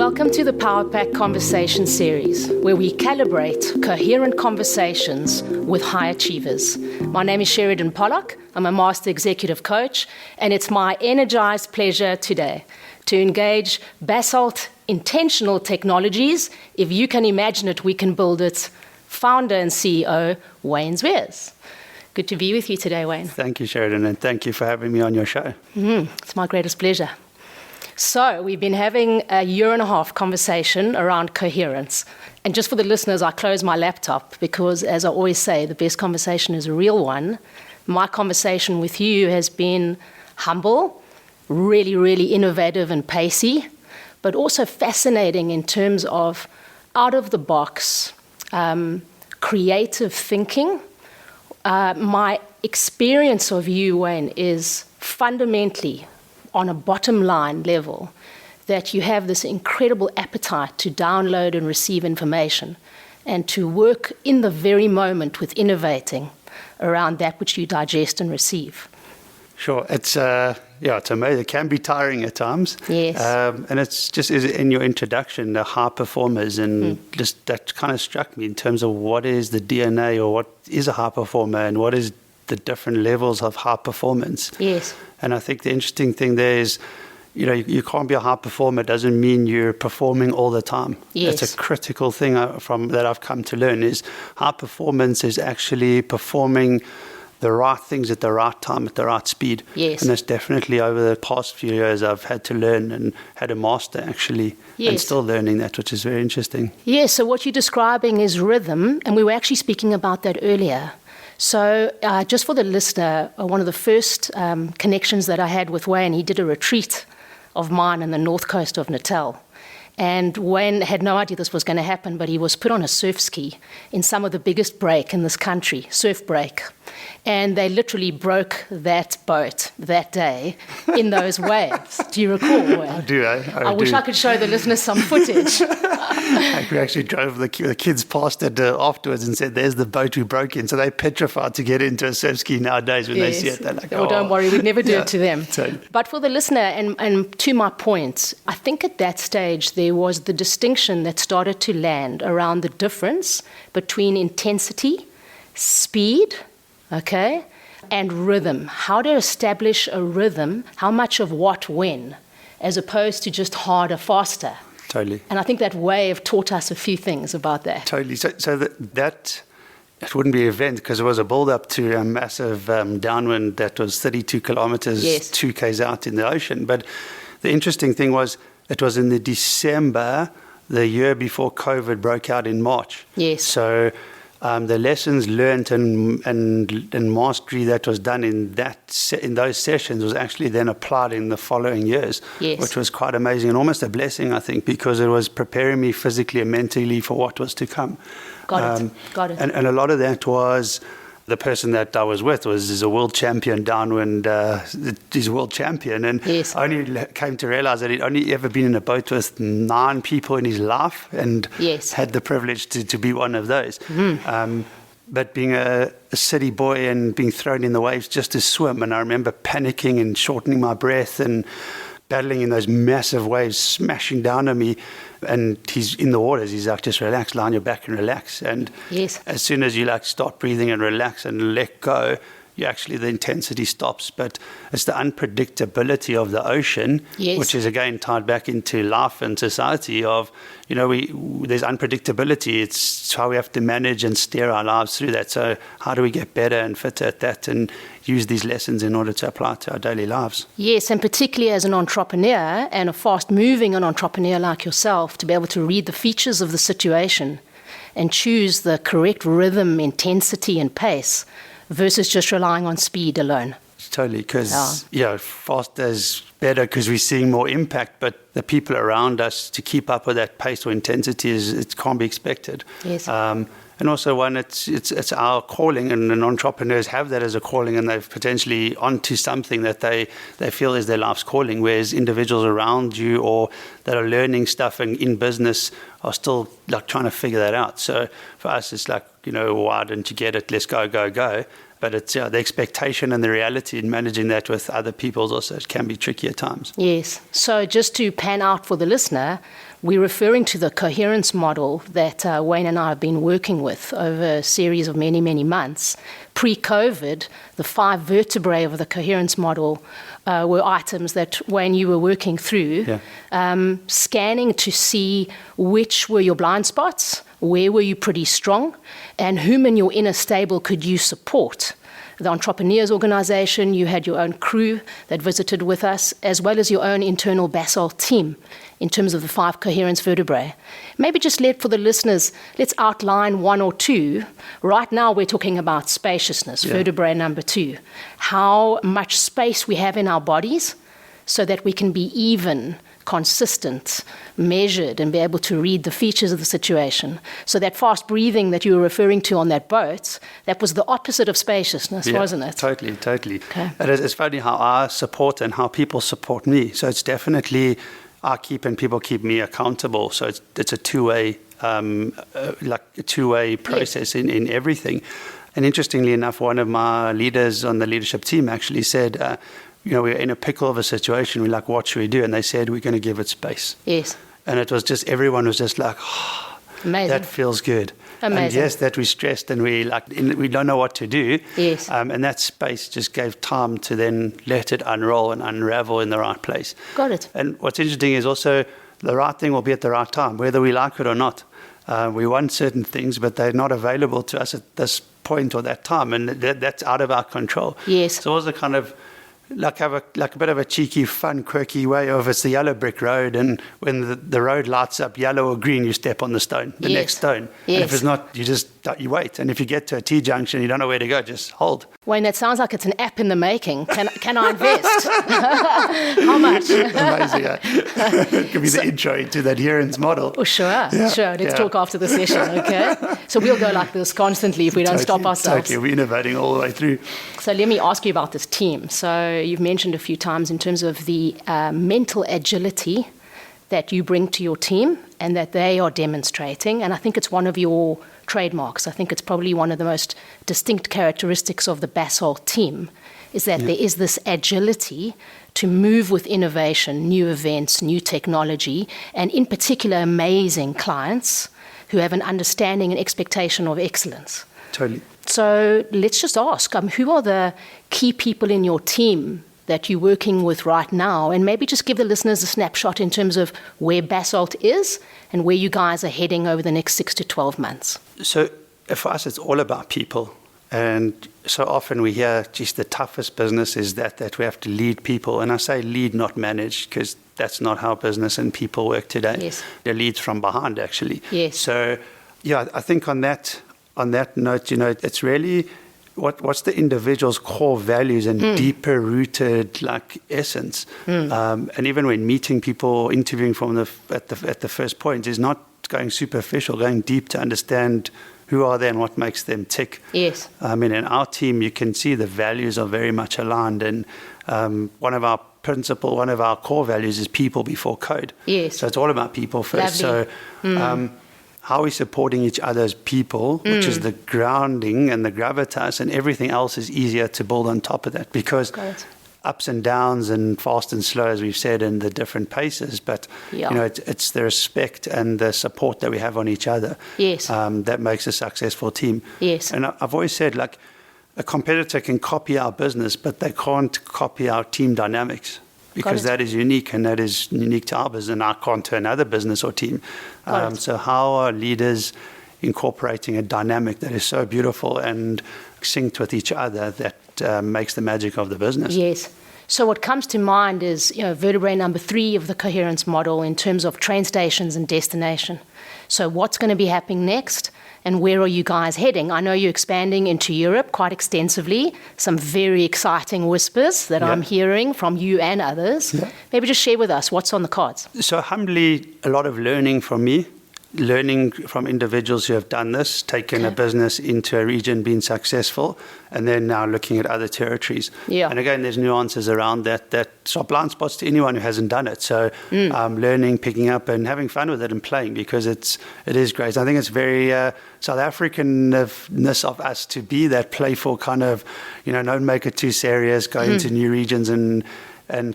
Welcome to the Power Pack Conversation series, where we calibrate coherent conversations with high achievers. My name is Sheridan Pollock. I'm a Master Executive Coach, and it's my energized pleasure today to engage Basalt Intentional Technologies. If you can imagine it, we can build it. Founder and CEO, Wayne ZWIERS. Good to be with you today, Wayne. Thank you, Sheridan, and thank you for having me on your show. It's my greatest pleasure. So we've been having a year-and-a-half conversation around coherence. And just for the listeners, I close my laptop because, as I always say, the best conversation is a real one. My conversation with you has been humble, really, really innovative and pacey, but also fascinating in terms of out-of-the-box, creative thinking. My experience of you, Wayne, is fundamentally on a bottom line level, that you have this incredible appetite to download and receive information and to work in the very moment with innovating around that which you digest and receive. Sure, it's amazing. It can be tiring at times. Yes. And it's just in your introduction, the high performers, and just that kind of struck me in terms of what is the DNA or what is a high performer and what is the different levels of high performance. Yes. And I think the interesting thing there is, you can't be a high performer doesn't mean you're performing all the time. Yes. It's a critical thing that I've come to learn is high performance is actually performing the right things at the right time, at the right speed. Yes. And that's definitely over the past few years I've had to learn and had to master actually, and still learning that, which is very interesting. Yes, so what you're describing is rhythm, and we were actually speaking about that earlier. So just for the listener, one of the first connections that I had with Wayne, he did a retreat of mine in the north coast of Natal. And Wayne had no idea this was going to happen, but he was put on a surf ski in some of the biggest break in this country, surf break. And they literally broke that boat that day in those waves. Do you recall, Wayne? I do. I wish I could show the listeners some footage. We actually drove the kids past it afterwards and said, there's the boat we broke in. So they're petrified to get into a surf ski nowadays when they see it. They're like, oh, don't worry, we'd never do it to them. Totally. But for the listener, and to my point, I think at that stage there was the distinction that started to land around the difference between intensity, speed, okay, and rhythm. How to establish a rhythm, how much of what when, as opposed to just harder, faster. Totally. And I think that wave taught us a few things about that. Totally. So that it wouldn't be an event because it was a build-up to a massive downwind that was 32 kilometers, 2 k's out in the ocean. But the interesting thing was it was in the December, the year before COVID broke out in March. Yes. So the lessons learned and mastery that was done in those sessions was actually then applied in the following years, which was quite amazing and almost a blessing, I think, because it was preparing me physically and mentally for what was to come. Got it. And a lot of that was the person that I was with is a world champion downwind. He's a world champion, and I only came to realize that he'd only ever been in a boat with 9 people in his life, and had the privilege to be one of those. But being a city boy and being thrown in the waves just to swim, and I remember panicking and shortening my breath and battling in those massive waves smashing down on me. And he's in the waters, he's like, just relax, lie on your back and relax. And as soon as you start breathing and relax and let go, the intensity stops. But it's the unpredictability of the ocean, which is again tied back into life and society of, there's unpredictability. It's how we have to manage and steer our lives through that. So how do we get better and fitter at that and use these lessons in order to apply to our daily lives? Yes, and particularly as an entrepreneur and a fast-moving entrepreneur like yourself, to be able to read the features of the situation and choose the correct rhythm, intensity, and pace versus just relying on speed alone. Totally, because fast is better because we're seeing more impact, but the people around us to keep up with that pace or intensity it can't be expected. Yes. And also it's our calling, and entrepreneurs have that as a calling, and they've potentially onto something that they feel is their life's calling, whereas individuals around you or that are learning stuff and in business are still trying to figure that out. So for us, it's why didn't you get it? Let's go. But it's the expectation and the reality in managing that with other people also can be tricky at times. Yes. So just to pan out for the listener, we're referring to the coherence model that Wayne and I have been working with over a series of many, many months. Pre-COVID, the 5 vertebrae of the coherence model were items that, Wayne, you were working through, scanning to see which were your blind spots, where were you pretty strong, and whom in your inner stable could you support. The Entrepreneurs Organization, you had your own crew that visited with us, as well as your own internal Basalt team in terms of the 5 coherence vertebrae. Maybe just for the listeners, let's outline 1 or 2. Right now we're talking about spaciousness, vertebrae number 2. How much space we have in our bodies so that we can be even, consistent, measured, and be able to read the features of the situation. So that fast breathing that you were referring to on that boat, that was the opposite of spaciousness, wasn't it? Totally. Okay. And it's funny how I support and how people support me. So it's definitely I keep and people keep me accountable. So it's a two-way, process in everything. And interestingly enough, one of my leaders on the leadership team actually said, we're in a pickle of a situation. We're like, what should we do? And they said, we're going to give it space. Yes. And it was just, everyone was just like, amazing. That feels good. Amazing. And yes, that we're stressed and we don't know what to do. Yes. And that space just gave time to then let it unroll and unravel in the right place. Got it. And what's interesting is also the right thing will be at the right time, whether we like it or not. We want certain things, but they're not available to us at this point or that time, and that's out of our control. Yes. So it was a kind of have a bit of a cheeky, fun, quirky way of it's the yellow brick road, and when the road lights up yellow or green, you step on the stone, the next stone. Yes. And if it's not, you wait. And if you get to a T-junction, you don't know where to go, just hold. Wayne, that sounds like it's an app in the making. Can I invest? How much? Amazing. It could be the intro into the adherence model. Oh, sure. Let's talk after the session, okay? So we'll go like this constantly if we don't stop ourselves. Totally, we're innovating all the way through. So let me ask you about this team. So you've mentioned a few times in terms of the mental agility that you bring to your team and that they are demonstrating. And I think it's one of your trademarks. I think it's probably one of the most distinct characteristics of the Basalt team is that there is this agility to move with innovation, new events, new technology, and in particular amazing clients who have an understanding and expectation of excellence. Totally. So let's just ask, who are the key people in your team that you're working with right now? And maybe just give the listeners a snapshot in terms of where Basalt is and where you guys are heading over the next 6 to 12 months. So for us, it's all about people. And so often we hear, geez, the toughest business is that we have to lead people. And I say lead, not manage, because that's not how business and people work today. Yes. They're leads from behind, actually. Yes. So, I think on that note, it's really what's the individual's core values and deeper rooted essence. And even when meeting people, interviewing at the first point is not going superficial, going deep to understand who are they and what makes them tick. Yes. In our team, you can see the values are very much aligned, and one of our core values is people before code. Yes. So it's all about people first. Lovely. So how are we supporting each other as people, which is the grounding and the gravitas, and everything else is easier to build on top of that, because ups and downs and fast and slow, as we've said, in the different paces, but it's the respect and the support that we have on each other that makes a successful team. Yes. And I've always said, a competitor can copy our business, but they can't copy our team dynamics, because that is unique, and that is unique to our business, and I can't to another business or team. So how are leaders incorporating a dynamic that is so beautiful and synced with each other that makes the magic of the business? Yes. So what comes to mind is, vertebrae number 3 of the coherence model in terms of train stations and destination. So what's going to be happening next, and where are you guys heading? I know you're expanding into Europe quite extensively. Some very exciting whispers that I'm hearing from you and others. Yeah. Maybe just share with us what's on the cards. So humbly, a lot of learning from me. learning from individuals who have done this, taken a business into a region, been successful, and then now looking at other territories. Yeah. And again, there's nuances around that are blind spots to anyone who hasn't done it. So learning, picking up, and having fun with it and playing, because it is great. I think it's very South African-ness of us to be that playful kind of, don't make it too serious, go into new regions and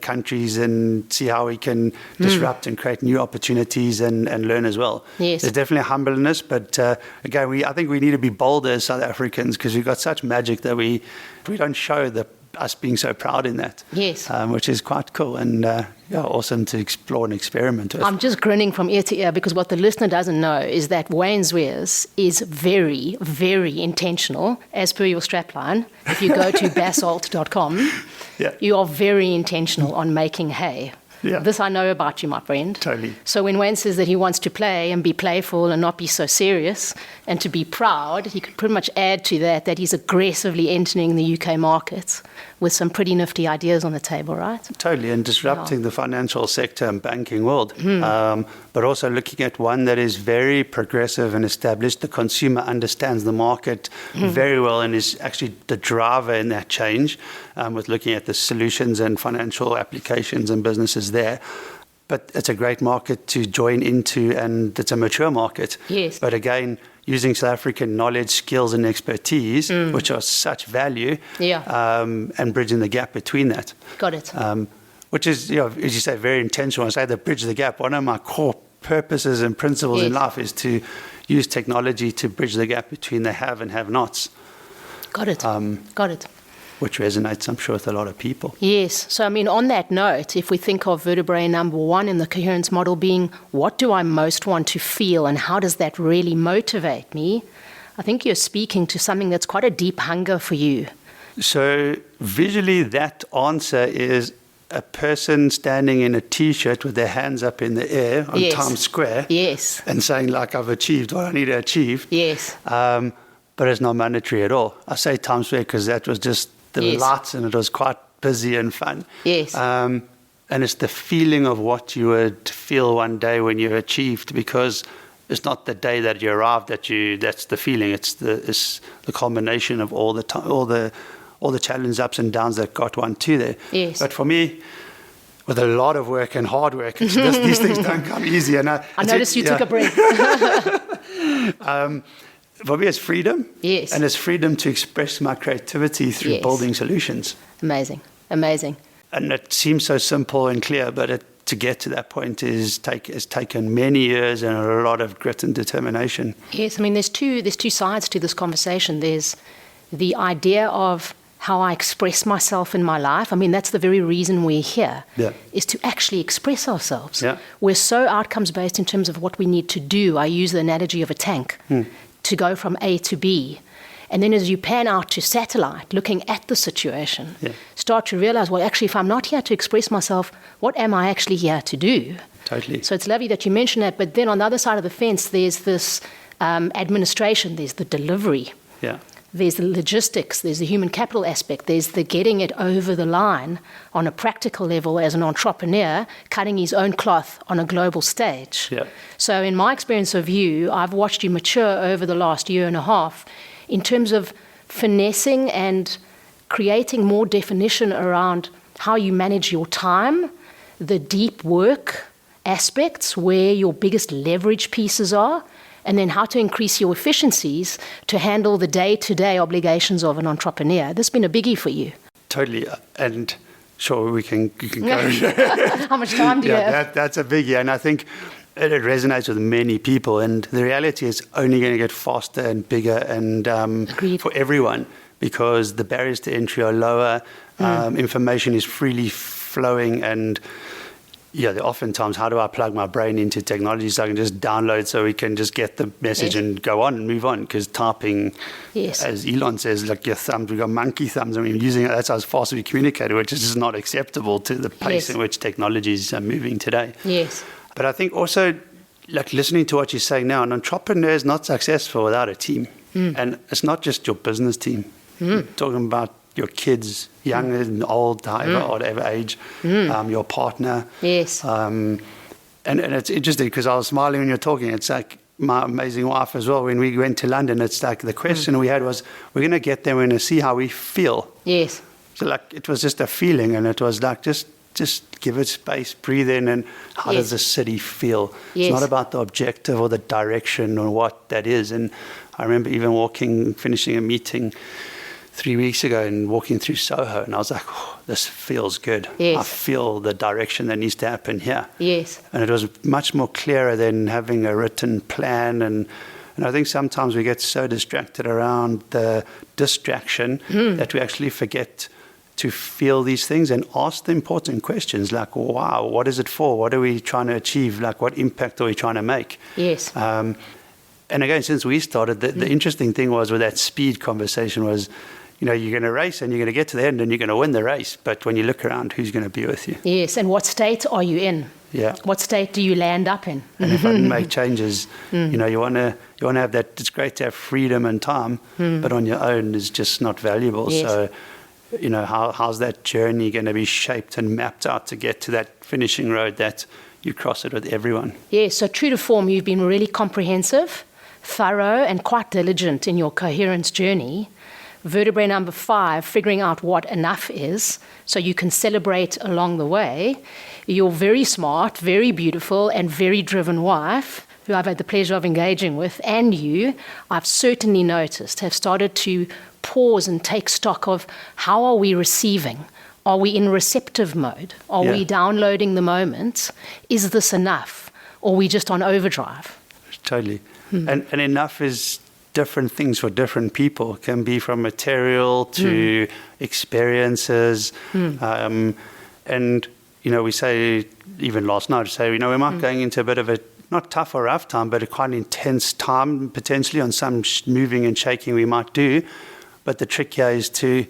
countries and see how we can disrupt and create new opportunities and learn as well. Yes. There's definitely a humbleness, but again, I think we need to be bolder as South Africans, because we've got such magic that we don't show us being so proud in that. Yes. Which is quite cool and awesome to explore and experiment with. I'm just grinning from ear to ear, because what the listener doesn't know is that ZWIERS is very, very intentional, as per your strapline. If you go to basalt.com, you are very intentional on making hay. Yeah. This I know about you, my friend. Totally. So when Wayne says that he wants to play and be playful and not be so serious and to be proud, he could pretty much add to that he's aggressively entering the UK market with some pretty nifty ideas on the table, right? Totally, and disrupting the financial sector and banking world. But also looking at one that is very progressive and established. The consumer understands the market very well and is actually the driver in that change, with looking at the solutions and financial applications and businesses there. But it's a great market to join into, and it's a mature market. Yes. But again, using South African knowledge, skills, and expertise, which are such value, and bridging the gap between that. Got it. Which is, as you say, very intentional. I say to bridge the gap. One of my core purposes and principles in life is to use technology to bridge the gap between the have and have-nots. Got it. Got it. Which resonates, I'm sure, with a lot of people. Yes. So, on that note, if we think of vertebrae number one in the coherence model being, what do I most want to feel and how does that really motivate me? I think you're speaking to something that's quite a deep hunger for you. So, visually, that answer is a person standing in a T-shirt with their hands up in the air on Times Square. Yes. And saying, I've achieved what I need to achieve. Yes. But it's not monetary at all. I say Times Square because that was just the lights, and it was quite busy and fun. Yes. And it's the feeling of what you would feel one day when you achieved, because it's not the day that you arrived that's the feeling. It's the combination of all the challenges, ups and downs that got one to there. Yes. But for me, with a lot of work and hard work, these things don't come easy. And I noticed you took a break. For me, it's freedom. Yes. And it's freedom to express my creativity through building solutions. Amazing. And it seems so simple and clear, but to get to that point has taken many years and a lot of grit and determination. Yes, there's two sides to this conversation. There's the idea of how I express myself in my life. That's the very reason we're here, is to actually express ourselves. Yeah. We're so outcomes-based in terms of what we need to do. I use the analogy of a tank to go from A to B. And then as you pan out to satellite, looking at the situation, start to realize, well, actually, if I'm not here to express myself, what am I actually here to do? Totally. So it's lovely that you mention that. But then on the other side of the fence, there's this administration, there's the delivery. Yeah. There's the logistics, there's the human capital aspect, there's the getting it over the line on a practical level as an entrepreneur, cutting his own cloth on a global stage. Yeah. So in my experience of you, I've watched you mature over the last year and a half in terms of finessing and creating more definition around how you manage your time, the deep work aspects, where your biggest leverage pieces are, and then how to increase your efficiencies to handle the day-to-day obligations of an entrepreneur. This has been a biggie for you. Totally. And sure, you can go. How much time do you have? That's a biggie. And I think it resonates with many people. And the reality is only going to get faster and bigger and for everyone, because the barriers to entry are lower. Information is freely flowing, and oftentimes, how do I plug my brain into technology so I can just download so we can just get the message and go on and move on? Because typing, as Elon says, your thumbs, we've got monkey thumbs. Using it, that's how fast we communicate, which is just not acceptable to the pace in which technologies are moving today. Yes. But I think also, listening to what you're saying now, an entrepreneur is not successful without a team. And it's not just your business team. You're talking about your kids, young and old, whatever age, your partner. Yes. And it's interesting because I was smiling when you're talking. It's like my amazing wife as well, when we went to London, it's like the question we had was, we're going to get there, we're going to see how we feel. Yes. So like it was just a feeling, and it was like just give it space, breathe in, and how does the city feel? Yes. It's not about the objective or the direction or what that is. And I remember even finishing a meeting 3 weeks ago and walking through Soho, and I was like, oh, this feels good. Yes. I feel the direction that needs to happen here. Yes. And it was much more clearer than having a written plan. And I think sometimes we get so distracted around the distraction that we actually forget to feel these things and ask the important questions like, wow, what is it for? What are we trying to achieve? Like, what impact are we trying to make? Yes. And again, since we started, the interesting thing was with that speed conversation was, you know, you're going to race and you're going to get to the end and you're going to win the race. But when you look around, who's going to be with you? Yes, and what state are you in? Yeah. What state do you land up in? And if I didn't make changes, you know, you want to have that. It's great to have freedom and time, but on your own is just not valuable. Yes. So, you know, how's that journey going to be shaped and mapped out to get to that finishing road that you cross it with everyone? Yes, so true to form, you've been really comprehensive, thorough, and quite diligent in your coherence journey. Vertebrae number 5, figuring out what enough is so you can celebrate along the way. Your very smart, very beautiful, and very driven wife, who I've had the pleasure of engaging with, and you, I've certainly noticed, have started to pause and take stock of how are we receiving? Are we in receptive mode? Are we downloading the moment? Is this enough? Or are we just on overdrive? Totally. And enough is different things for different people. It can be from material to experiences. And, you know, we say, even last night, we know we might going into a bit of a, not tough or rough time, but a quite intense time, potentially on some moving and shaking we might do. But the trick here is to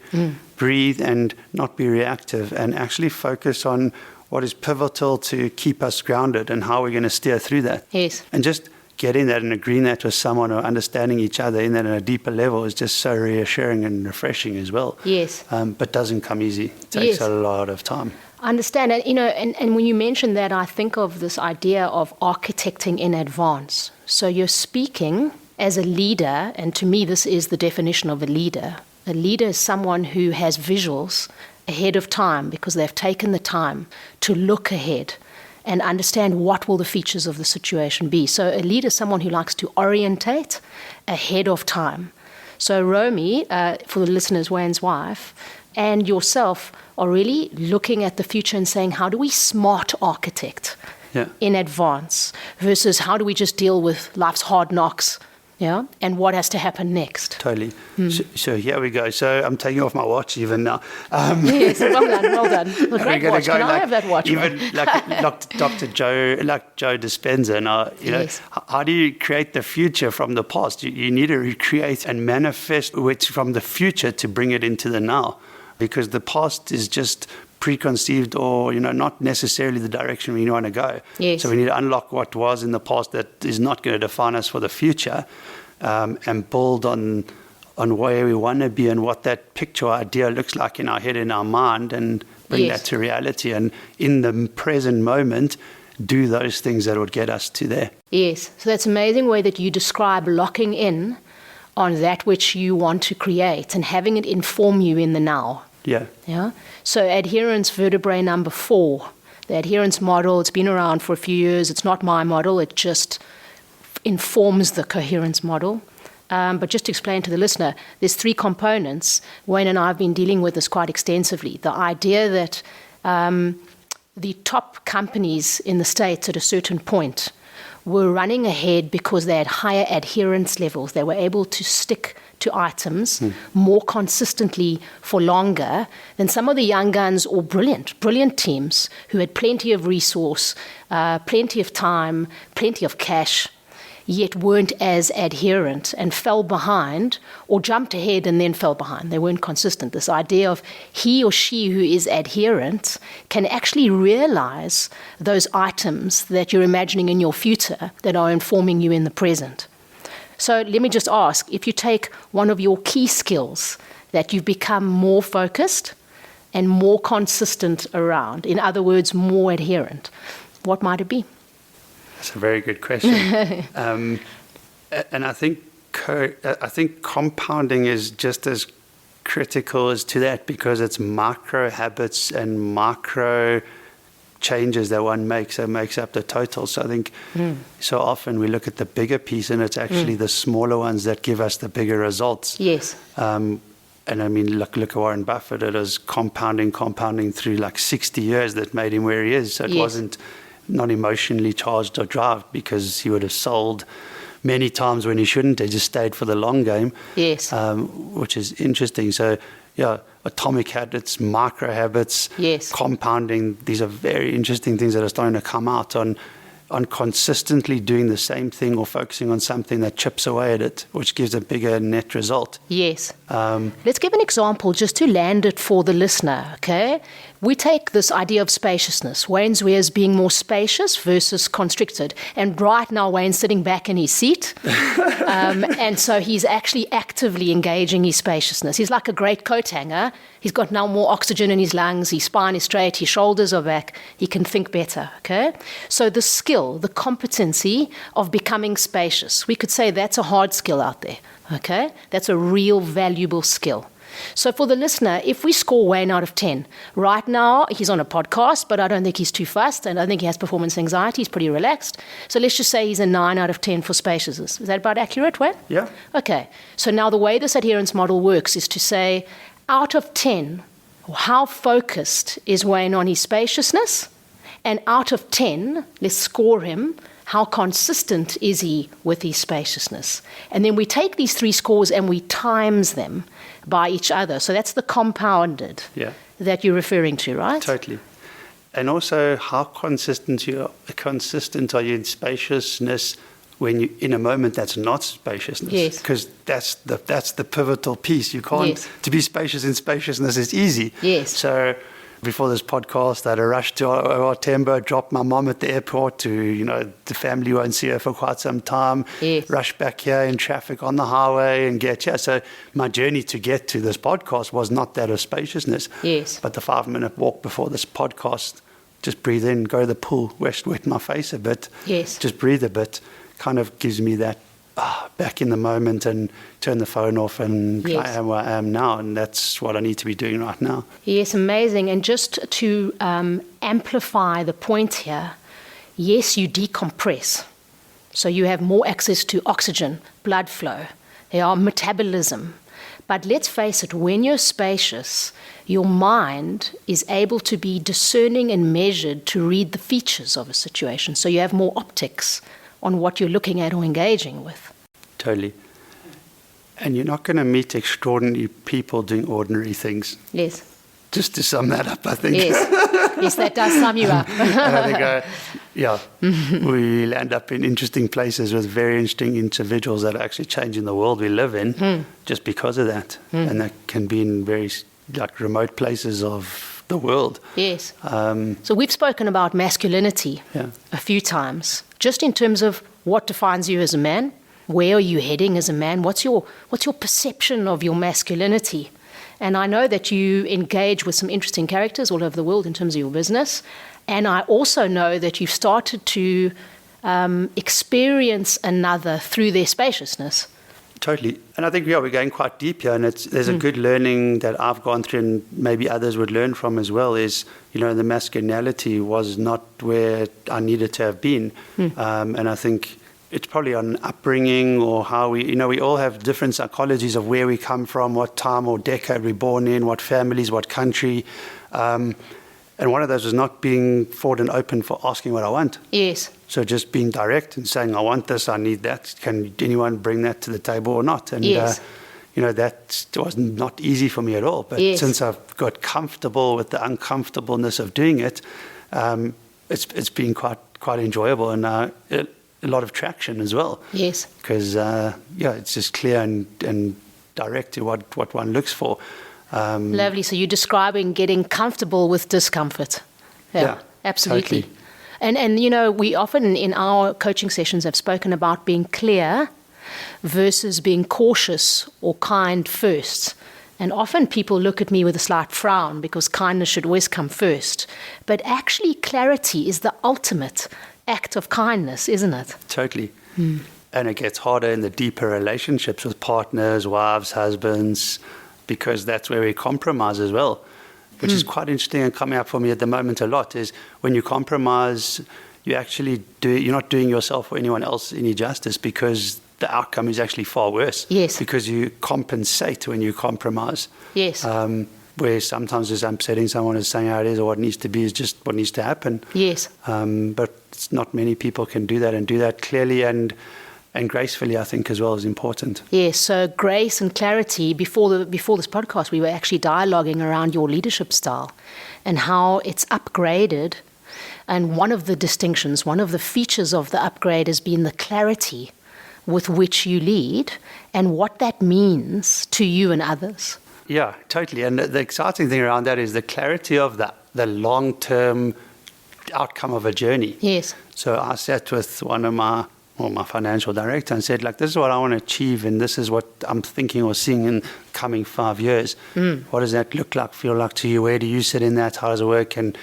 breathe and not be reactive and actually focus on what is pivotal to keep us grounded and how we're going to steer through that. Yes. And just getting that and agreeing that with someone or understanding each other in that on a deeper level is just so reassuring and refreshing as well. Yes. But doesn't come easy. It takes a lot of time. I understand. And, you know, and when you mention that, I think of this idea of architecting in advance. So you're speaking as a leader, and to me this is the definition of a leader. A leader is someone who has visuals ahead of time because they've taken the time to look ahead and understand what will the features of the situation be. So a leader is someone who likes to orientate ahead of time. So Romy, for the listeners, Wayne's wife, and yourself are really looking at the future and saying, how do we smart architect in advance versus how do we just deal with life's hard knocks? Yeah, and what has to happen next? Totally. So here we go. So I'm taking off my watch even now. Yes, well done. Well, great watch. Can I have that watch? Even like Dr. Joe Dispenza. Now, you know, how do you create the future from the past? You need to recreate and manifest what's from the future to bring it into the now, because the past is just preconceived or, you know, not necessarily the direction we want to go. Yes. So we need to unlock what was in the past that is not going to define us for the future, and build on where we want to be and what that picture idea looks like in our head, in our mind, and bring that to reality. And in the present moment, do those things that would get us to there. Yes. So that's an amazing way that you describe locking in on that which you want to create and having it inform you in the now. Yeah. So adherence vertebrae number 4, the adherence model, it's been around for a few years. It's not my model. It just informs the coherence model. But just to explain to the listener, there's 3 components. Wayne and I have been dealing with this quite extensively. The idea that the top companies in the States at a certain point were running ahead because they had higher adherence levels. They were able to stick to items more consistently for longer than some of the young guns or brilliant teams who had plenty of resource, plenty of time, plenty of cash, yet weren't as adherent and fell behind or jumped ahead and then fell behind. They weren't consistent. This idea of he or she who is adherent can actually realize those items that you're imagining in your future that are informing you in the present. So let me just ask, if you take one of your key skills that you've become more focused and more consistent around, in other words, more adherent, what might it be? That's a very good question. And I think compounding is just as critical as to that, because it's micro habits and micro changes that one makes that makes up the total. So I think so often we look at the bigger piece, and it's actually the smaller ones that give us the bigger results. Yes. And I mean, look at Warren Buffett. It was compounding through like 60 years that made him where he is. So it wasn't not emotionally charged or driven, because he would have sold many times when he shouldn't. He just stayed for the long game. Yes. Which is interesting. So, yeah, atomic habits, micro habits, compounding. These are very interesting things that are starting to come out on consistently doing the same thing or focusing on something that chips away at it, which gives a bigger net result. Yes. Let's give an example just to land it for the listener, okay? We take this idea of spaciousness, Wayne ZWIERS being more spacious versus constricted. And right now, Wayne's sitting back in his seat. And so he's actually actively engaging his spaciousness. He's like a great coat hanger. He's got now more oxygen in his lungs. His spine is straight. His shoulders are back. He can think better, okay? So the skill, the competency of becoming spacious, we could say that's a hard skill out there, okay? That's a real valuable skill. So for the listener, if we score Wayne out of 10, right now he's on a podcast, but I don't think he's too fussed, and I think he has performance anxiety. He's pretty relaxed. So let's just say he's a 9 out of 10 for spaciousness. Is that about accurate, Wayne? Yeah. Okay. So now the way this adherence model works is to say, out of 10, how focused is Wayne on his spaciousness? And out of 10, let's score him, how consistent is he with his spaciousness? And then we take these 3 scores and we times them by each other. So that's the compounded that you're referring to, right? Totally. And also, how consistent are you in spaciousness when you in a moment that's not spaciousness? Yes. Because that's the pivotal piece. You can't to be spacious in spaciousness is easy. Yes. So before this podcast, I had a rush to Tembo, dropped my mom at the airport to, the family won't see her for quite some time, rush back here in traffic on the highway and get here. So my journey to get to this podcast was not that of spaciousness. Yes. But the 5-minute walk before this podcast, just breathe in, go to the pool, wet my face a bit, just breathe a bit, kind of gives me that back in the moment and turn the phone off, and I am where I am now, and that's what I need to be doing right now. Yes, amazing. And just to amplify the point here, yes, you decompress. So you have more access to oxygen, blood flow, metabolism. But let's face it, when you're spacious, your mind is able to be discerning and measured to read the features of a situation. So you have more optics on what you're looking at or engaging with. Totally. And you're not going to meet extraordinary people doing ordinary things. Yes. Just to sum that up, I think. Yes, that does sum you up. And I think, we'll end up in interesting places with very interesting individuals that are actually changing the world we live in just because of that. And that can be in very remote places of the world. Yes. So we've spoken about masculinity a few times, just in terms of what defines you as a man. Where are you heading as a man? What's your perception of your masculinity? And I know that you engage with some interesting characters all over the world in terms of your business. And I also know that you've started to experience another through their spaciousness. Totally. And I think, we're going quite deep here, and there's a good learning that I've gone through and maybe others would learn from as well is, the masculinity was not where I needed to have been. And I think it's probably on upbringing or how we all have different psychologies of where we come from, what time or decade we're born in, what families, what country. And one of those was not being forward and open for asking what I want. Yes. So just being direct and saying, I want this, I need that. Can anyone bring that to the table or not? And, that was not easy for me at all. But since I've got comfortable with the uncomfortableness of doing it, it's been quite enjoyable and a lot of traction as well. Yes. Because, it's just clear and direct to what one looks for. Lovely. So you're describing getting comfortable with discomfort. Yeah, absolutely. Totally. And we often in our coaching sessions have spoken about being clear versus being cautious or kind first. And often people look at me with a slight frown because kindness should always come first. But actually clarity is the ultimate act of kindness, isn't it? Totally. And it gets harder in the deeper relationships with partners, wives, husbands, because that's where we compromise as well, which is quite interesting and coming up for me at the moment a lot, is when you compromise, you're not doing yourself or anyone else any justice, because the outcome is actually far worse. Yes. Because you compensate when you compromise. Yes. Where sometimes just upsetting someone is saying how it is or what needs to be is just what needs to happen. Yes. But it's not many people can do that, and do that clearly and gracefully, I think, as well, is important. Yes, so grace and clarity. Before this podcast, we were actually dialoguing around your leadership style and how it's upgraded. And one of the distinctions, one of the features of the upgrade has been the clarity with which you lead and what that means to you and others. Yeah, totally. And the exciting thing around that is the clarity of the long-term outcome of a journey. Yes. So I sat with my financial director and said, like, this is what I want to achieve, and this is what I'm thinking or seeing in coming 5 years. What does that look like, feel like to you? Where do you sit in that? How does it work? And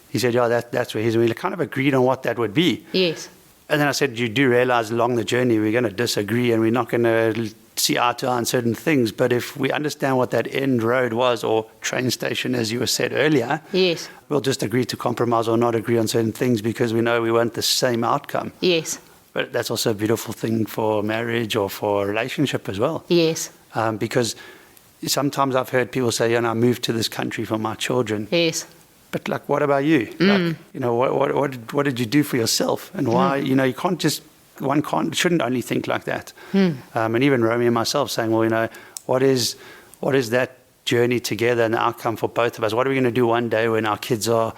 he said, yeah, that's where he's. We kind of agreed on what that would be. Yes. And then I said, you do realize along the journey we're going to disagree and we're not going to see eye to eye on certain things. But if we understand what that end road was, or train station, as you said earlier, yes, we'll just agree to compromise or not agree on certain things because we know we want the same outcome. Yes. But that's also a beautiful thing for marriage or for a relationship as well. Yes. Because sometimes I've heard people say, I moved to this country for my children. Yes. But like, what about you? Like, what did you do for yourself? And why, you can't just, shouldn't only think like that. And even Romy and myself saying, well, what is that journey together and the outcome for both of us? What are we going to do one day when our kids are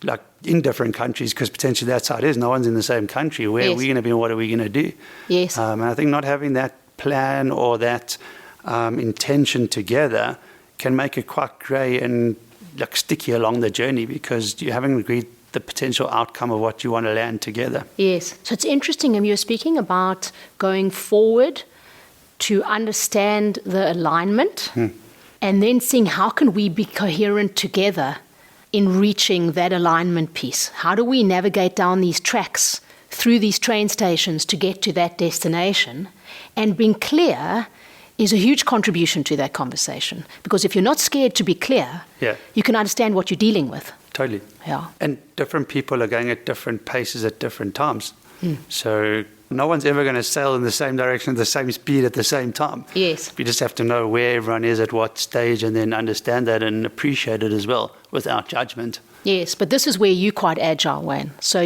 like in different countries? Because potentially that's how it is. No one's in the same country. Where are we going to be and what are we going to do? Yes. And I think not having that plan or that intention together can make it quite grey and like sticky along the journey, because you haven't agreed the potential outcome of what you want to land together. Yes. So it's interesting, and you're speaking about going forward to understand the alignment and then seeing how can we be coherent together in reaching that alignment piece. How do we navigate down these tracks through these train stations to get to that destination? And being clear is a huge contribution to that conversation. Because if you're not scared to be clear, you can understand what you're dealing with. Totally. Yeah. And different people are going at different paces at different times. So no one's ever going to sail in the same direction at the same speed at the same time. Yes. You just have to know where everyone is at what stage and then understand that and appreciate it as well without judgment. Yes, but this is where you're quite agile, Wayne. So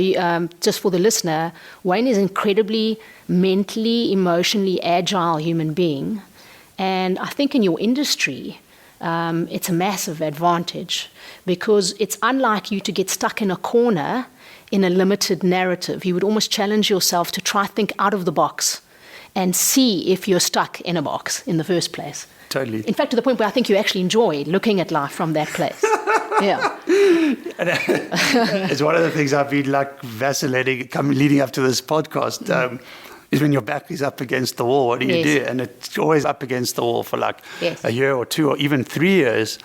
just for the listener, Wayne is an incredibly mentally, emotionally agile human being. And I think in your industry, it's a massive advantage, because it's unlike you to get stuck in a corner in a limited narrative. You would almost challenge yourself to try think out of the box and see if you're stuck in a box in the first place. Totally. In fact, to the point where I think you actually enjoy looking at life from that place. Yeah. It's one of the things I've been like vacillating leading up to this podcast. Is when your back is up against the wall, what do you do? And it's always up against the wall for like a year or 2 or even 3 years.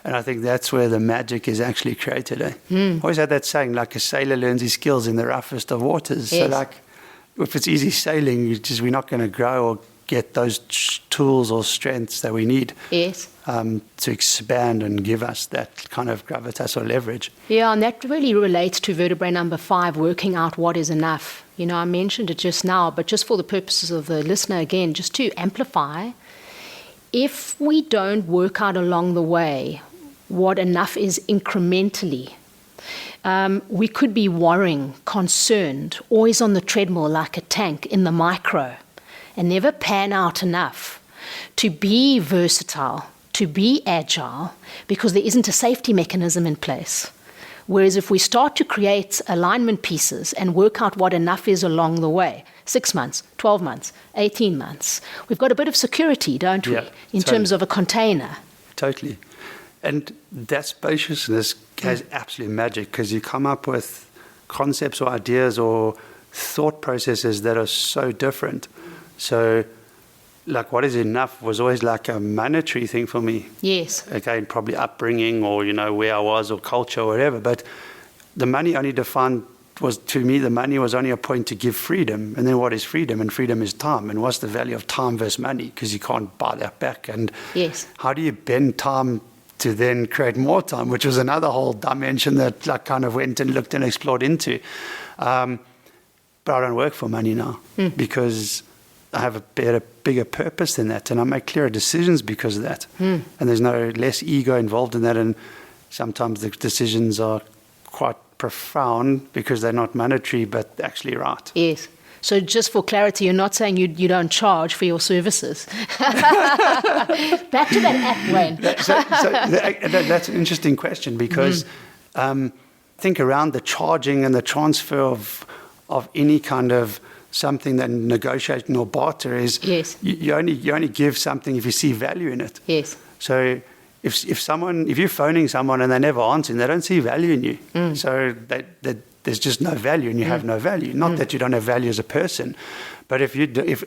And I think that's where the magic is actually created. I always had that saying, like a sailor learns his skills in the roughest of waters. So like, if it's easy sailing, we're not going to grow or get those tools or strengths that we need to expand and give us that kind of gravitas or leverage. Yeah, and that really relates to vertebrae number 5, working out what is enough. I mentioned it just now, but just for the purposes of the listener again, just to amplify, if we don't work out along the way what enough is incrementally, we could be worrying, concerned, always on the treadmill like a tank in the micro, and never pan out enough to be versatile, to be agile, because there isn't a safety mechanism in place. Whereas if we start to create alignment pieces and work out what enough is along the way, 6 months, 12 months, 18 months, we've got a bit of security, don't we, in terms of a container. Totally. And that spaciousness has absolute magic, because you come up with concepts or ideas or thought processes that are so different. So, like, what is enough was always like a monetary thing for me. Yes. Again, probably upbringing or, where I was or culture or whatever. But the money only defined was, to me, the money was only a point to give freedom. And then what is freedom? And freedom is time. And what's the value of time versus money? Because you can't buy that back. And yes, how do you bend time to then create more time, which was another whole dimension that I kind of went and looked and explored into. But I don't work for money now because I have a bigger purpose than that, and I make clearer decisions because of that. And there's no less ego involved in that, and sometimes the decisions are quite profound because they're not monetary, but actually right. Yes. So just for clarity, you're not saying you don't charge for your services. Back to that app, Wayne. That's an interesting question because I think around the charging and the transfer of any kind of something that negotiating or barter is, yes, you only give something if you see value in it. Yes. So if you're phoning someone and they never answer, they don't see value in you. So there's just no value, and you have no value. Not that you don't have value as a person, but if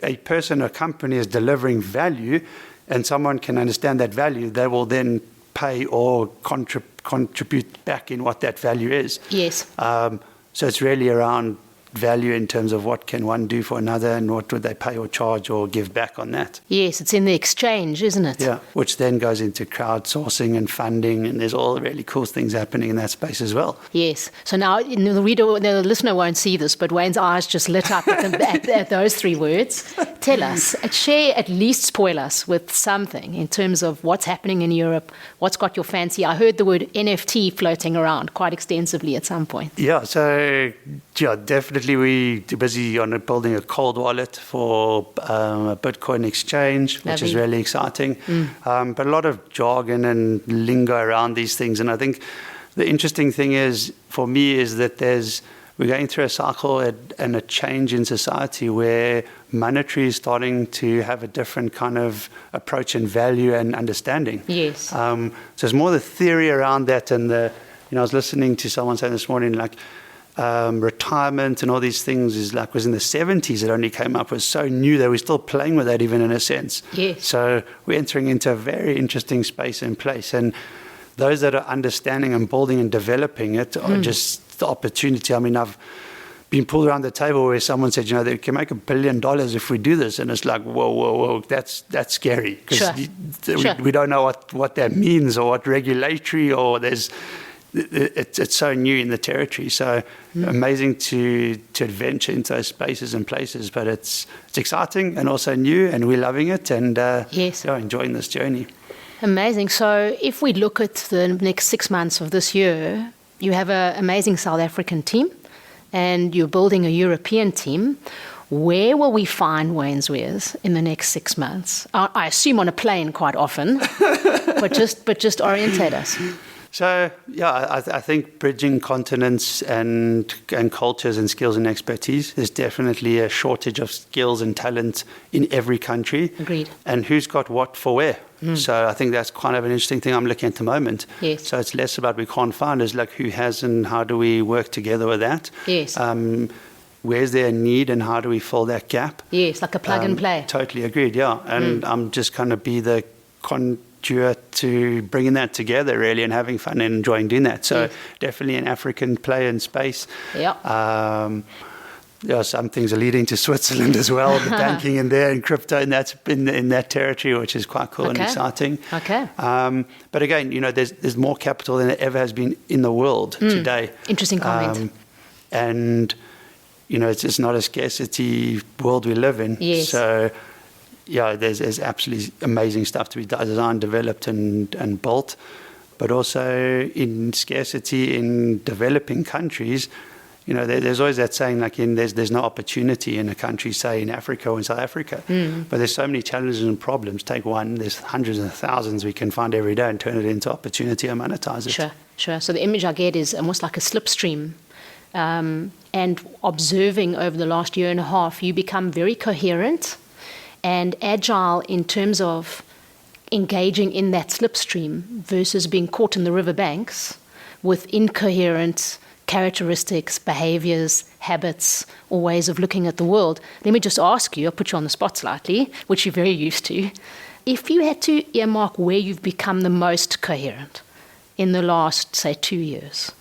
a person or company is delivering value, and someone can understand that value, they will then pay or contribute back in what that value is. Yes. So it's really around value in terms of what can one do for another, and what would they pay or charge or give back on that. Yes, it's in the exchange, isn't it? Yeah, which then goes into crowdsourcing and funding, and there's all really cool things happening in that space as well. Yes. So now the listener won't see this, but Wayne's eyes just lit up at those three words. Tell us, at least spoil us with something in terms of what's happening in Europe, what's got your fancy. I heard the word NFT floating around quite extensively at some point. Yeah, so definitely we're busy on building a cold wallet for a Bitcoin exchange, which is really exciting. But a lot of jargon and lingo around these things. And I think the interesting thing is, for me, is that we're going through a cycle and a change in society where monetary is starting to have a different kind of approach and value and understanding. Yes. So there's more the theory around that, and I was listening to someone say this morning, retirement and all these things was in the 70s. It only came up. It was so new that we're still playing with that, even in a sense. Yes. So we're entering into a very interesting space and place, and those that are understanding and building and developing it are just the opportunity. I mean, I've been pulled around the table where someone said, they can make $1 billion if we do this, and it's like, whoa, that's scary, because we don't know what that means, or what regulatory, or it's so new in the territory. So amazing to adventure into those spaces and places, but it's exciting and also new, and we're loving it, and enjoying this journey. Amazing. So if we look at the next 6 months of this year, you have an amazing South African team, and you're building a European team. Where will we find Wayne ZWIERS in the next 6 months? I assume on a plane quite often, but just orientate us. So, I think bridging continents and cultures and skills and expertise. There's definitely a shortage of skills and talent in every country. Agreed. And who's got what for where. So I think that's kind of an interesting thing I'm looking at the moment. Yes. So it's less about we can't find, it's like who has and how do we work together with that. Yes. Where's there a need and how do we fill that gap? Yes, like a plug and play. Totally agreed, yeah. And I'm just going to be the conduit to bringing that together, really, and having fun and enjoying doing that. So definitely an African play in space. Yeah. Some things are leading to Switzerland as well, the banking in there and crypto, and that's in that territory, which is quite cool and exciting. Okay. But again, there's more capital than there ever has been in the world today. Interesting comment. And it's not a scarcity world we live in. Yes. So there's absolutely amazing stuff to be designed, developed, and built. But also in scarcity in developing countries, there's always that saying, there's no opportunity in a country, say in Africa or in South Africa. But there's so many challenges and problems. Take one, there's hundreds and thousands we can find every day and turn it into opportunity and monetize it. Sure. So the image I get is almost like a slipstream. And observing over the last year and a half, you become very coherent and agile in terms of engaging in that slipstream versus being caught in the riverbanks with incoherent characteristics, behaviours, habits, or ways of looking at the world. Let me just ask you, I'll put you on the spot slightly, which you're very used to. If you had to earmark where you've become the most coherent in the last, say, 2 years,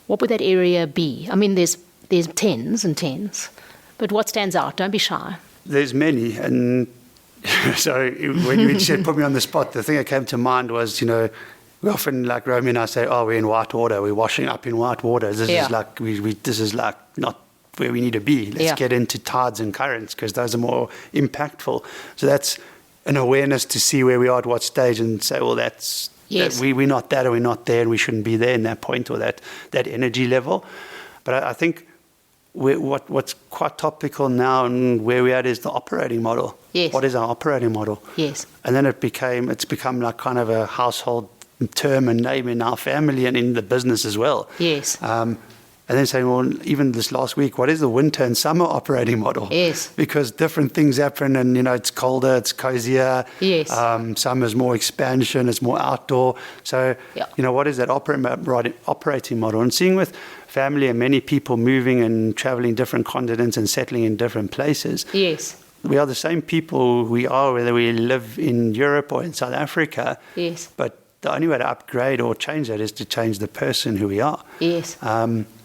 what would that area be? I mean, there's there's tens and tens. But what stands out? Don't be shy. There's many. And so when you said put me on the spot, the thing that came to mind was, we often, like Romy and I say, we're in white water. We're washing up in white water. This is like, this is like not where we need to be. Let's get into tides and currents because those are more impactful. So that's an awareness to see where we are at what stage and say, well, that we're not that or we're not there and we shouldn't be there in that point or that energy level. But I think what's quite topical now and where we're at is the operating model. Yes. What is our operating model? Yes. And then it's become like kind of a household term and name in our family and in the business as well. Yes. And then saying, well, even this last week, what is the winter and summer operating model? Yes. Because different things happen and, it's colder, it's cozier. Yes. Summer's more expansion, it's more outdoor. So, what is that operating model? And seeing with family and many people moving and traveling different continents and settling in different places. Yes. We are the same people we are, whether we live in Europe or in South Africa. Yes. But the only way to upgrade or change that is to change the person who we are. Yes.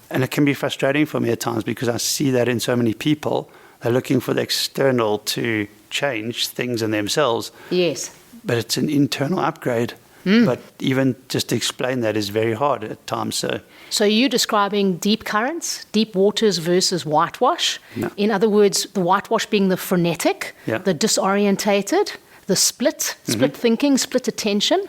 And it can be frustrating for me at times because I see that in so many people. They're looking for the external to change things in themselves. Yes. But it's an internal upgrade. But even just to explain that is very hard at times. So you're describing deep currents, deep waters versus whitewash. No. In other words, the whitewash being the frenetic, the disorientated, the split thinking, split attention.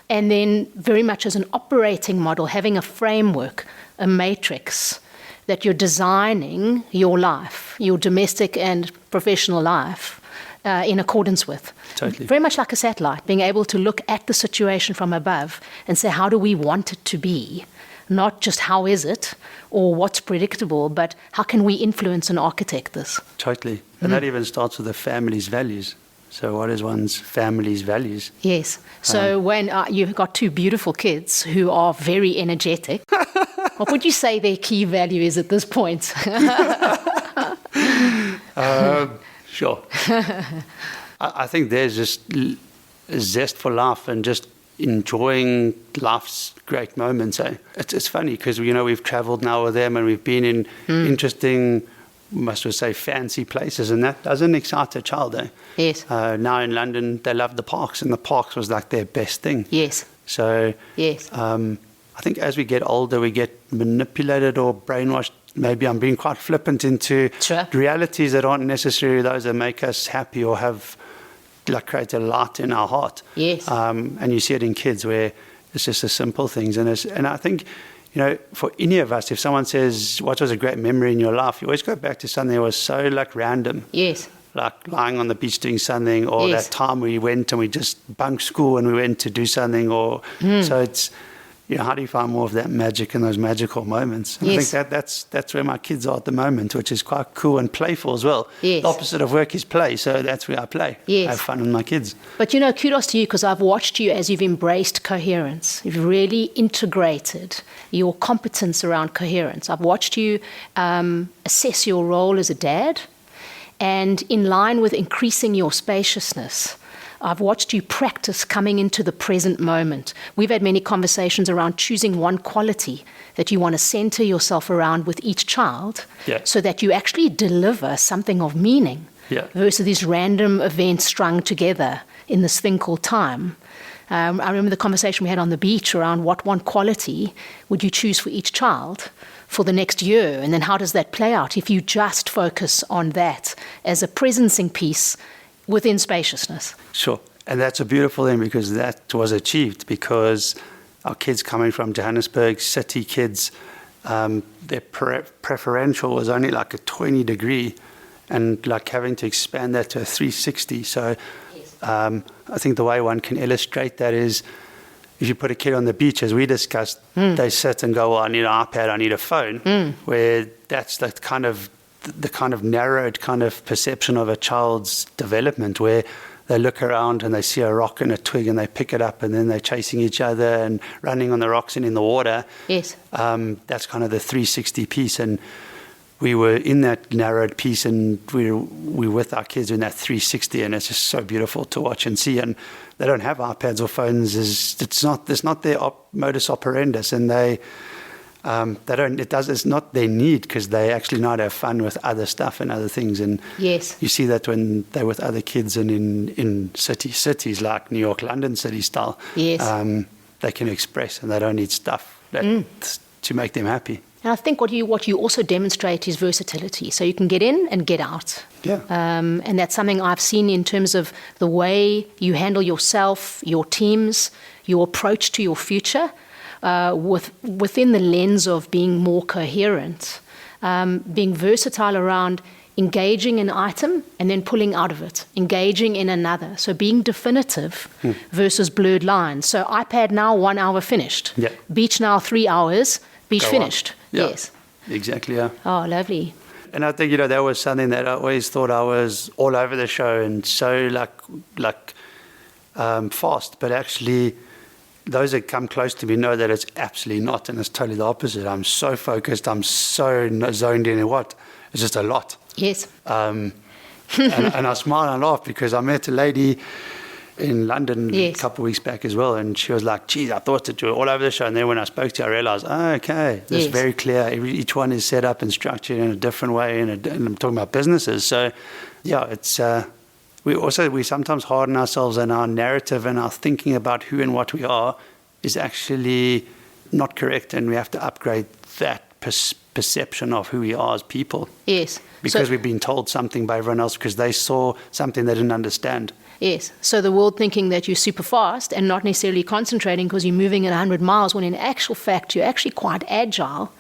And then very much as an operating model, having a framework, a matrix that you're designing your life, your domestic and professional life in accordance with. Totally. Very much like a satellite, being able to look at the situation from above and say, how do we want it to be? Not just how is it or what's predictable, but how can we influence and architect this? Totally. And that even starts with the family's values. So what is one's family's values? Yes. So when you've got two beautiful kids who are very energetic, what would you say their key value is at this point? Sure. I think there's just zest for life and just enjoying life's great moments. It's funny because, we've traveled now with them and we've been in interesting, must we say, fancy places, and that doesn't excite a child. Yes. Now in London, they love the parks, and the parks was like their best thing. Yes. So yes. I think as we get older, we get manipulated or brainwashed. Maybe I'm being quite flippant into realities that aren't necessarily those that make us happy or create a light in our heart. Yes. And you see it in kids where it's just the simple things. And I think, for any of us, if someone says, what was a great memory in your life, you always go back to something that was so random. Yes. Like lying on the beach doing something, or that time we went and we just bunked school and we went to do something. Or so it's, how do you find more of that magic in those magical moments? And I think that's where my kids are at the moment, which is quite cool and playful as well. Yes. The opposite of work is play, so that's where I play. Yes. I have fun with my kids. But kudos to you, because I've watched you as you've embraced coherence. You've really integrated your competence around coherence. I've watched you assess your role as a dad, and in line with increasing your spaciousness, I've watched you practice coming into the present moment. We've had many conversations around choosing one quality that you want to center yourself around with each child, so that you actually deliver something of meaning versus these random events strung together in this thing called time. I remember the conversation we had on the beach around what one quality would you choose for each child for the next year, and then how does that play out if you just focus on that as a presencing piece within spaciousness. Sure. And that's a beautiful thing, because that was achieved because our kids coming from Johannesburg, city kids, their preferential was only a 20 degree, and having to expand that to a 360. So I think the way one can illustrate that is, if you put a kid on the beach, as we discussed, they sit and go, well, I need an iPad, I need a phone, where that's the kind of narrowed kind of perception of a child's development, where they look around and they see a rock and a twig and they pick it up, and then they're chasing each other and running on the rocks and in the water. Yes. That's kind of the 360 piece. And we were in that narrowed piece, and we're with our kids in that 360, and it's just so beautiful to watch and see. And they don't have iPads or phones. It's not their modus operandus, and It's not their need, because they actually know how to have fun with other stuff and other things. And Yes. you see that when they're with other kids and in cities like New York, London city style. Yes. They can express, and they don't need stuff to make them happy. And I think what you also demonstrate is versatility. So you can get in and get out. Yeah. And that's something I've seen in terms of the way you handle yourself, your teams, your approach to your future, within the lens of being more coherent, being versatile around engaging an item and then pulling out of it, engaging in another. So being definitive versus blurred lines. So iPad now, 1 hour finished. Yeah. Beach now, 3 hours. Beach Go finished. Yeah. Yes. Exactly, yeah. Oh, lovely. And I think, that was something that I always thought I was all over the show and so fast. But actually, those that come close to me know that it's absolutely not, and it's totally the opposite. I'm so focused. I'm so zoned in. It's just a lot. Yes. And I smile and laugh, because I met a lady in London a couple of weeks back as well, and she was like, geez, I thought to do it all over the show. And then when I spoke to her, I realized, okay, this is very clear. Each one is set up and structured in a different way, and I'm talking about businesses. So, yeah, it's we sometimes harden ourselves, and our narrative and our thinking about who and what we are is actually not correct, and we have to upgrade that perception of who we are as people. Yes. Because we've been told something by everyone else, because they saw something they didn't understand. Yes. So the world thinking that you're super fast and not necessarily concentrating because you're moving at 100 miles, when in actual fact you're actually quite agile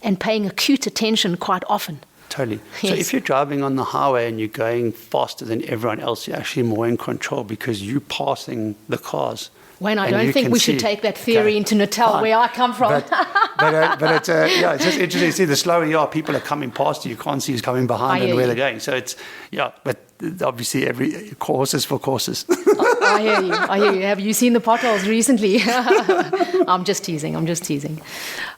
and paying acute attention quite often. Totally. Yes. So if you're driving on the highway and you're going faster than everyone else, you're actually more in control, because you're passing the cars. Wayne, I don't think we should take that theory into Natal, where I come from. But it's just interesting to see the slower you are, people are coming past you can't see who's coming behind and where they're going. So it's, but obviously every horses for courses. I hear you. Have you seen the potholes recently? I'm just teasing.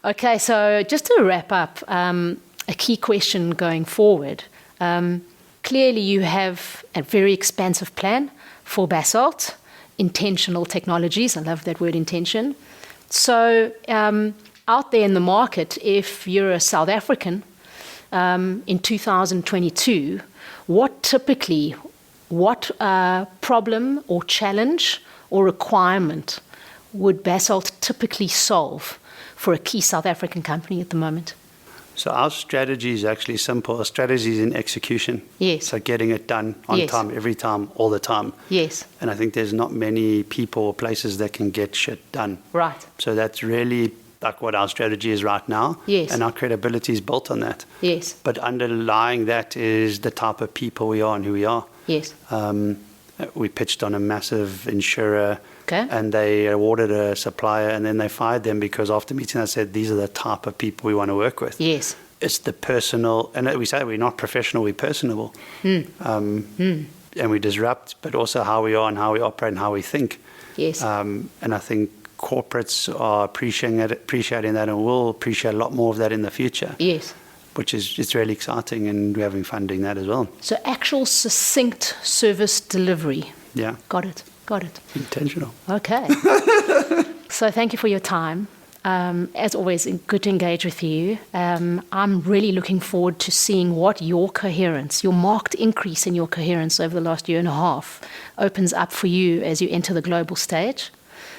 Okay, so just to wrap up, a key question going forward. Clearly you have a very expansive plan for Basalt. Intentional technologies. I love that word, intention. So out there in the market, if you're a South African in 2022, what problem or challenge or requirement would Basalt typically solve for a key South African company at the moment? So our strategy is actually simple. Our strategy is in execution. Yes. So getting it done on time, every time, all the time. Yes. And I think there's not many people or places that can get shit done. Right. So that's really like what our strategy is right now. Yes. And our credibility is built on that. Yes. But underlying that is the type of people we are and who we are. Yes. We pitched on a massive insurer. Okay. And they awarded a supplier, and then they fired them because after meeting I said, these are the type of people we want to work with. Yes. It's the personal, and we say we're not professional, we're personable. And we disrupt, but also how we are and how we operate and how we think. Yes. And I think corporates are appreciating that, and will appreciate a lot more of that in the future. Yes. Which is, it's really exciting, and we're having fun doing that as well. So actual succinct service delivery. Yeah. Got it. Intentional. Okay. So thank you for your time. As always, good to engage with you. I'm really looking forward to seeing what your coherence, your marked increase in your coherence over the last year and a half, opens up for you as you enter the global stage.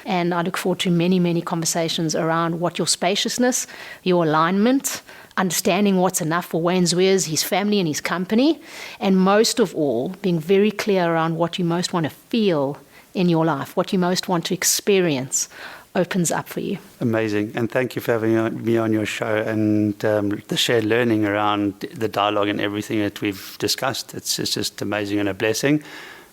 And I look forward to many, many conversations around what your spaciousness, your alignment, understanding what's enough for Wayne ZWIERS, his family and his company, and most of all, being very clear around what you most want to feel in your life, what you most want to experience, opens up for you. Amazing. And thank you for having me on your show, and the shared learning around the dialogue and everything that we've discussed. It's just amazing and a blessing.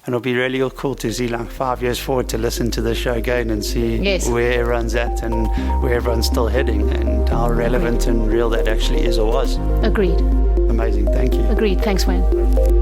And it'll be really cool to see 5 years forward to listen to the show again and see where everyone's at and where everyone's still heading and how relevant and real that actually is or was. Agreed. Amazing. Thank you. Agreed. Thanks, Wayne.